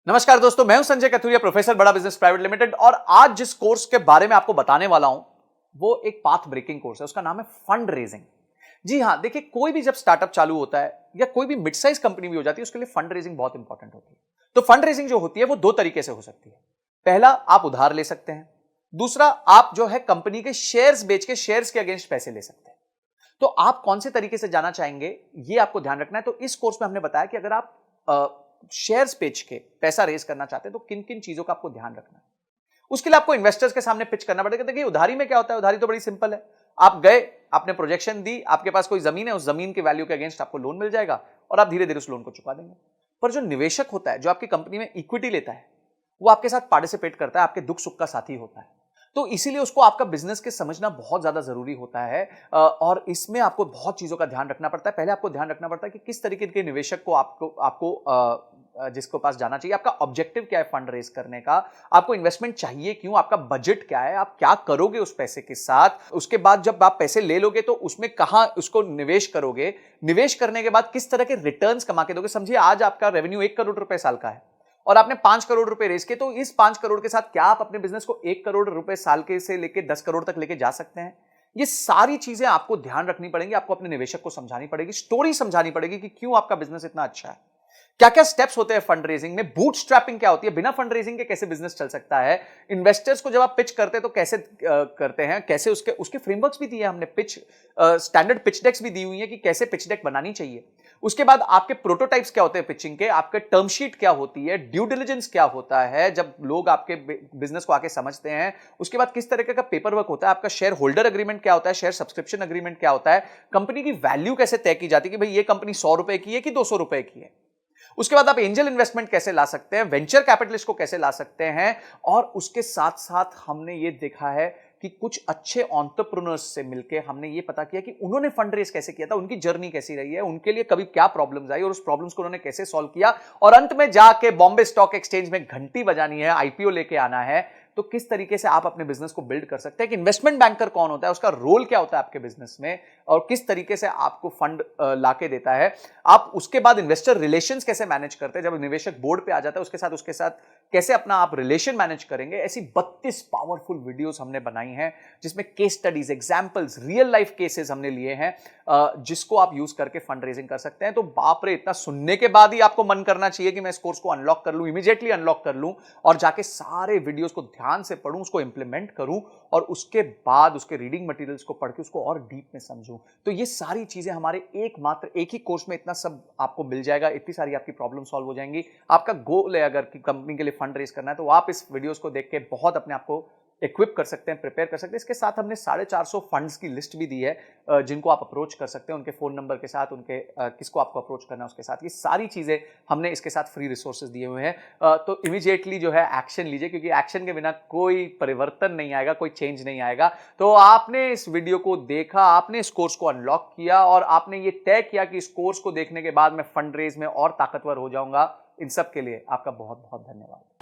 नमस्कार दोस्तों, मैं हूं संजय कथुरिया, प्रोफेसर बड़ा बिजनेस प्राइवेट लिमिटेड। और आज जिस कोर्स के बारे में आपको बताने वाला हूं वो एक पाथ ब्रेकिंग कोर्स है। उसका नाम है फंड रेजिंग। जी हां, देखिए, कोई भी जब स्टार्टअप चालू होता है या कोई भी मिड साइज कंपनी भी हो जाती है, उसके लिए फंड रेजिंग बहुत इंपॉर्टेंट होती है। तो फंड रेजिंग जो होती है वो दो तरीके से हो सकती है। पहला, आप उधार ले सकते हैं। दूसरा, आप जो है कंपनी के शेयर्स बेच के शेयर्स के अगेंस्ट पैसे ले सकते हैं। तो आप कौन से तरीके से जाना चाहेंगे, ये आपको ध्यान रखना है। तो इस कोर्स में हमने बताया कि अगर आप शेयर्स बेच के पैसा रेज करना चाहते हैं तो किन किन चीजों का आपको ध्यान रखना है। उसके लिए आपको इन्वेस्टर्स के सामने पिच करना पड़ेगा। देखिए, उधारी में क्या होता है, उधारी तो बड़ी सिंपल है। आप गए, आपने प्रोजेक्शन दी, आपके पास कोई जमीन है, उस जमीन के वैल्यू के अगेंस्ट आपको लोन मिल जाएगा और आप धीरे धीरे उस लोन को चुका देंगे। पर जो निवेशक होता है, जो आपकी कंपनी में इक्विटी लेता है, वो आपके साथ पार्टिसिपेट करता है, आपके दुख सुख का साथी होता है। तो इसीलिए उसको आपका बिजनेस के समझना बहुत ज्यादा जरूरी होता है। और इसमें आपको बहुत चीजों का ध्यान रखना पड़ता है। पहले आपको ध्यान रखना पड़ता है कि किस तरीके के निवेशक को आपको आपको जिसको पास जाना चाहिए, आपका ऑब्जेक्टिव क्या है फंड रेज करने का, आपको इन्वेस्टमेंट चाहिए क्यों, आपका बजट क्या है, आप क्या करोगे उस पैसे के साथ। उसके बाद जब आप पैसे ले लोगे तो उसमें कहां उसको निवेश करोगे, निवेश करने के बाद किस तरह के रिटर्न्स कमा के दोगे। समझिए, आज आपका रेवेन्यू 1 करोड़ रुपए साल का है और आपने 5 करोड़ रुपए रेज किए, तो इस 5 करोड़ के साथ क्या आप अपने बिजनेस को 1 करोड़ रुपए साल के से लेके 10 करोड़ तक लेके जा सकते हैं। ये सारी चीजें आपको ध्यान रखनी पड़ेंगी, आपको अपने निवेशक को समझानी पड़ेगी, स्टोरी समझानी पड़ेगी कि क्यों आपका बिजनेस इतना अच्छा है। क्या क्या स्टेप्स होते हैं फंड रेजिंग में, बूटस्ट्रैपिंग क्या होती है, बिना फंड रेजिंग के कैसे बिजनेस चल सकता है, इन्वेस्टर्स को जब आप पिच करते हैं तो कैसे करते हैं, कैसे उसके उसके फ्रेमवर्क्स भी दिए हैं हमने, पिच स्टैंडर्ड पिच डेक्स भी दी हुई है कि कैसे पिच डेक बनानी चाहिए। उसके बाद आपके प्रोटोटाइप्स क्या होते हैं पिचिंग के, आपके टर्म शीट क्या होती है, ड्यू डिलिजेंस क्या होता है जब लोग आपके बिजनेस को आके समझते हैं। उसके बाद किस तरीके का पेपर वर्क होता है, आपका शेयर होल्डर अग्रीमेंट क्या होता है, शेयर सब्सक्रिप्शन अग्रीमेंट क्या होता है, कंपनी की वैल्यू कैसे तय की जाती है कि भाई ये कंपनी 100 रुपए की है कि 200 रुपए की है। उसके बाद आप एंजल इन्वेस्टमेंट कैसे ला सकते हैं, वेंचर कैपिटलिस्ट को कैसे ला सकते हैं। और उसके साथ साथ हमने ये देखा है कि कुछ अच्छे एंटरप्रेन्योर्स से मिलकर हमने ये पता किया कि उन्होंने फंड रेज कैसे किया था, उनकी जर्नी कैसी रही है, उनके लिए कभी क्या प्रॉब्लम्स आई और उस प्रॉब्लम्स को उन्होंने कैसे सॉल्व किया। और अंत में जाके बॉम्बे स्टॉक एक्सचेंज में घंटी बजानी है, आईपीओ लेके आना है। तो किस तरीके से आप अपने बिजनेस को बिल्ड कर सकते हैं कि इन्वेस्टमेंट बैंकर कौन होता है, उसका रोल क्या होता है आपके बिजनेस में, और किस तरीके से आपको फंड लाके देता है। आप उसके बाद इन्वेस्टर रिलेशंस कैसे मैनेज करते हैं, जब निवेशक बोर्ड पे आ जाता है उसके साथ कैसे अपना आप रिलेशन मैनेज करेंगे। ऐसी 32 पावरफुल वीडियोस हमने बनाई हैं जिसमें case studies, examples, real life cases हमने लिए हैं, जिसको आप यूज करके फंड रेजिंग कर सकते हैं। तो बाप रे, इतना सुनने के बाद ही आपको मन करना चाहिए कि मैं इस कोर्स को अनलॉक कर लूं, इमीडिएटली अनलॉक कर लूं और जाके सारे वीडियोस को ध्यान से पढूं, उसको इंप्लीमेंट करूं और उसके बाद उसके रीडिंग मटेरियल्स को पढ़ के उसको और डीप में समझूं। तो ये सारी चीजें हमारे एक ही कोर्स में इतना सब आपको मिल जाएगा, इतनी सारी आपकी प्रॉब्लम सॉल्व हो जाएंगी। आपका गोल है अगर कि कंपनी के लिए फंड रेज करना है तो आप इस वीडियोस को देख के बहुत अपने आप को इक्विप कर सकते हैं, प्रिपेयर कर सकते हैं। इसके साथ हमने 450 फंड्स की लिस्ट भी दी है जिनको आप अप्रोच कर सकते हैं, उनके फोन नंबर के साथ, उनके किसको आपको अप्रोच करना है उसके साथ। ये सारी चीजें हमने इसके साथ फ्री रिसोर्सेज दिए हुए हैं। तो इमीडिएटली जो है एक्शन लीजिए, क्योंकि एक्शन के बिना कोई परिवर्तन नहीं आएगा, कोई चेंज नहीं आएगा। तो आपने इस वीडियो को देखा, आपने इस कोर्स को अनलॉक किया और आपने ये तय किया कि इस कोर्स को देखने के बाद मैं फंड रेज में और ताकतवर हो जाऊंगा। इन सब के लिए आपका बहुत बहुत धन्यवाद।